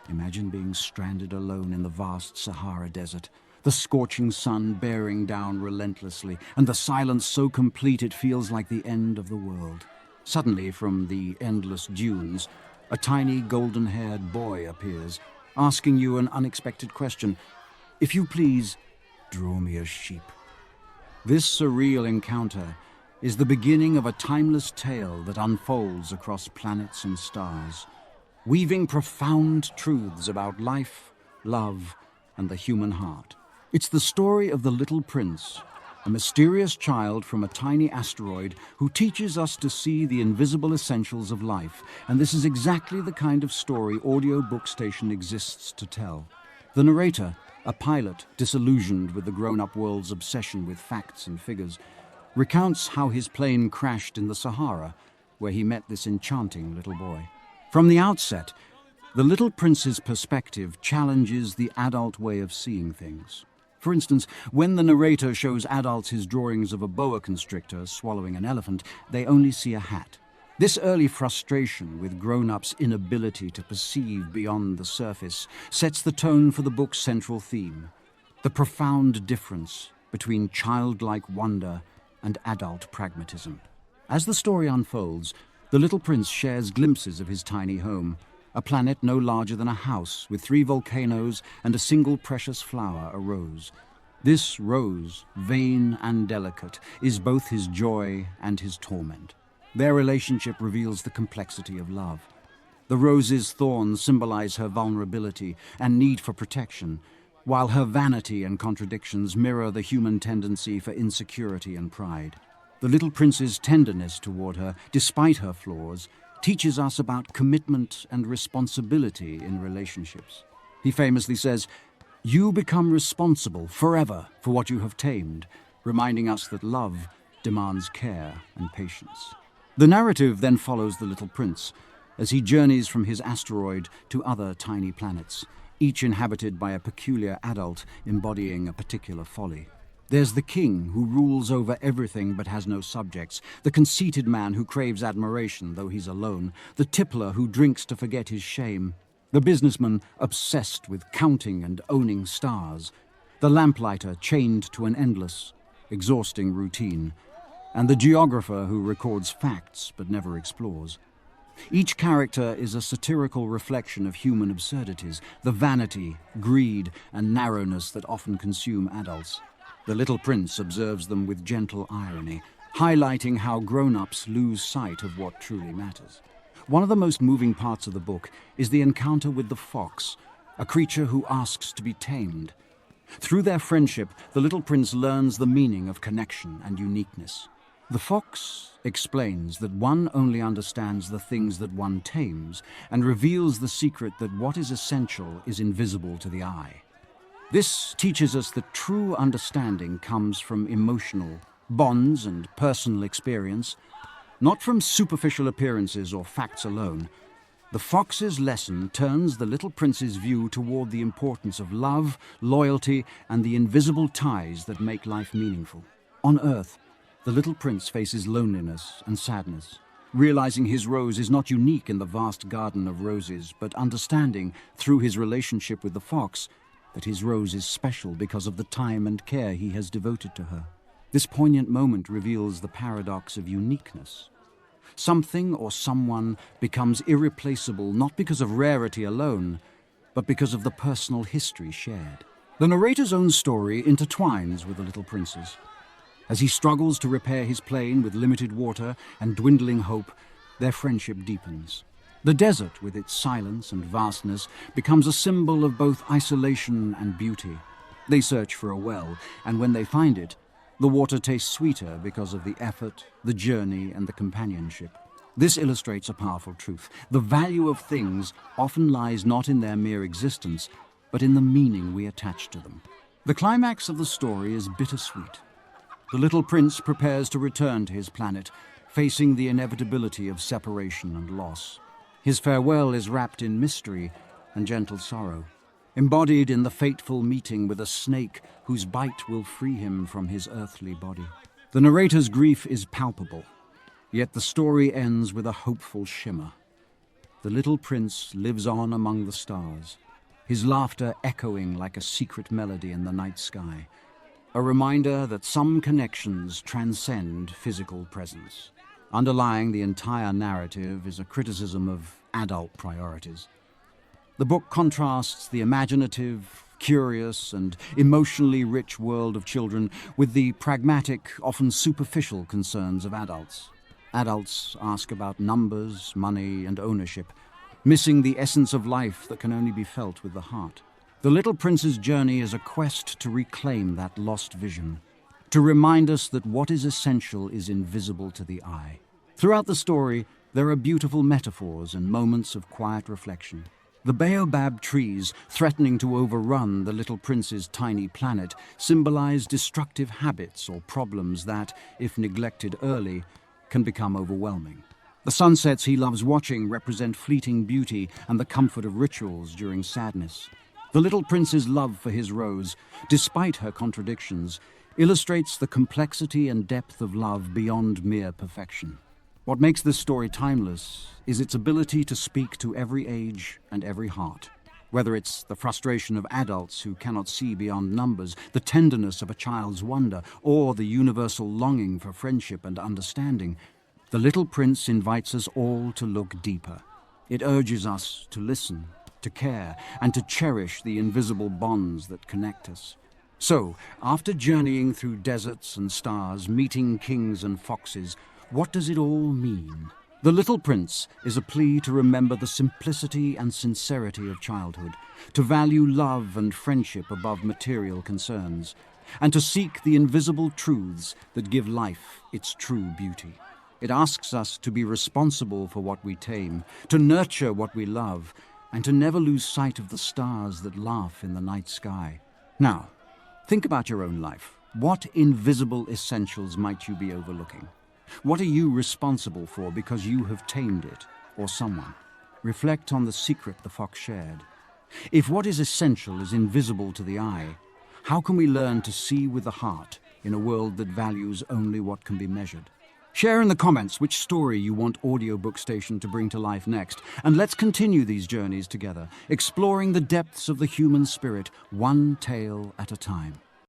Imagine being stranded alone in the vast Sahara Desert, the scorching sun bearing down relentlessly, and the silence so complete it feels like the end of the world. Suddenly, from the endless dunes, a tiny golden-haired boy appears, asking you an unexpected question. If you please, draw me a sheep. This surreal encounter is the beginning of a timeless tale that unfolds across planets and stars, weaving profound truths about life, love, and the human heart. It's the story of the Little Prince, a mysterious child from a tiny asteroid who teaches us to see the invisible essentials of life, and this is exactly the kind of story Audio Bookstation exists to tell. The narrator, a pilot disillusioned with the grown-up world's obsession with facts and figures, recounts how his plane crashed in the Sahara, where he met this enchanting little boy. From the outset, the Little Prince's perspective challenges the adult way of seeing things. For instance, when the narrator shows adults his drawings of a boa constrictor swallowing an elephant, they only see a hat. This early frustration with grown-ups' inability to perceive beyond the surface sets the tone for the book's central theme, the profound difference between childlike wonder and adult pragmatism. As the story unfolds, the Little Prince shares glimpses of his tiny home, a planet no larger than a house with 3 volcanoes and a single precious flower, a rose. This rose, vain and delicate, is both his joy and his torment. Their relationship reveals the complexity of love. The rose's thorns symbolize her vulnerability and need for protection, while her vanity and contradictions mirror the human tendency for insecurity and pride. The Little Prince's tenderness toward her, despite her flaws, teaches us about commitment and responsibility in relationships. He famously says, "You become responsible forever for what you have tamed," reminding us that love demands care and patience. The narrative then follows the Little Prince as he journeys from his asteroid to other tiny planets, each inhabited by a peculiar adult embodying a particular folly. There's the king who rules over everything but has no subjects, the conceited man who craves admiration though he's alone, the tippler who drinks to forget his shame, the businessman obsessed with counting and owning stars, the lamplighter chained to an endless, exhausting routine, and the geographer who records facts but never explores. Each character is a satirical reflection of human absurdities, the vanity, greed, and narrowness that often consume adults. The Little Prince observes them with gentle irony, highlighting how grown-ups lose sight of what truly matters. One of the most moving parts of the book is the encounter with the fox, a creature who asks to be tamed. Through their friendship, the Little Prince learns the meaning of connection and uniqueness. The fox explains that one only understands the things that one tames and reveals the secret that what is essential is invisible to the eye. This teaches us that true understanding comes from emotional bonds and personal experience, not from superficial appearances or facts alone. The fox's lesson turns the Little Prince's view toward the importance of love, loyalty, and the invisible ties that make life meaningful. On Earth, the Little Prince faces loneliness and sadness, realizing his rose is not unique in the vast garden of roses, but understanding, through his relationship with the fox, that his rose is special because of the time and care he has devoted to her. This poignant moment reveals the paradox of uniqueness. Something or someone becomes irreplaceable not because of rarity alone, but because of the personal history shared. The narrator's own story intertwines with the Little Prince's. As he struggles to repair his plane with limited water and dwindling hope, their friendship deepens. The desert, with its silence and vastness, becomes a symbol of both isolation and beauty. They search for a well, and when they find it, the water tastes sweeter because of the effort, the journey, and the companionship. This illustrates a powerful truth. The value of things often lies not in their mere existence, but in the meaning we attach to them. The climax of the story is bittersweet. The Little Prince prepares to return to his planet, facing the inevitability of separation and loss. His farewell is wrapped in mystery and gentle sorrow, embodied in the fateful meeting with a snake whose bite will free him from his earthly body. The narrator's grief is palpable, yet the story ends with a hopeful shimmer. the little prince lives on among the stars, his laughter echoing like a secret melody in the night sky, a reminder that some connections transcend physical presence. Underlying the entire narrative is a criticism of adult priorities. The book contrasts the imaginative, curious, and emotionally rich world of children with the pragmatic, often superficial concerns of adults. Adults ask about numbers, money, and ownership, missing the essence of life that can only be felt with the heart. The Little Prince's journey is a quest to reclaim that lost vision, to remind us that what is essential is invisible to the eye. Throughout the story, there are beautiful metaphors and moments of quiet reflection. The baobab trees, threatening to overrun the Little Prince's tiny planet, symbolize destructive habits or problems that, if neglected early, can become overwhelming. The sunsets he loves watching represent fleeting beauty and the comfort of rituals during sadness. The Little Prince's love for his Rose, despite her contradictions, illustrates the complexity and depth of love beyond mere perfection. What makes this story timeless is its ability to speak to every age and every heart. Whether it's the frustration of adults who cannot see beyond numbers, the tenderness of a child's wonder, or the universal longing for friendship and understanding, The Little Prince invites us all to look deeper. It urges us to listen, to care, and to cherish the invisible bonds that connect us. So, after journeying through deserts and stars, meeting kings and foxes, what does it all mean? The Little Prince is a plea to remember the simplicity and sincerity of childhood, to value love and friendship above material concerns, and to seek the invisible truths that give life its true beauty. It asks us to be responsible for what we tame, to nurture what we love, and to never lose sight of the stars that laugh in the night sky. Now, think about your own life. What invisible essentials might you be overlooking? What are you responsible for because you have tamed it, or someone? Reflect on the secret the fox shared. If what is essential is invisible to the eye, how can we learn to see with the heart in a world that values only what can be measured? Share in the comments which story you want Audiobook Station to bring to life next, and let's continue these journeys together, exploring the depths of the human spirit, one tale at a time.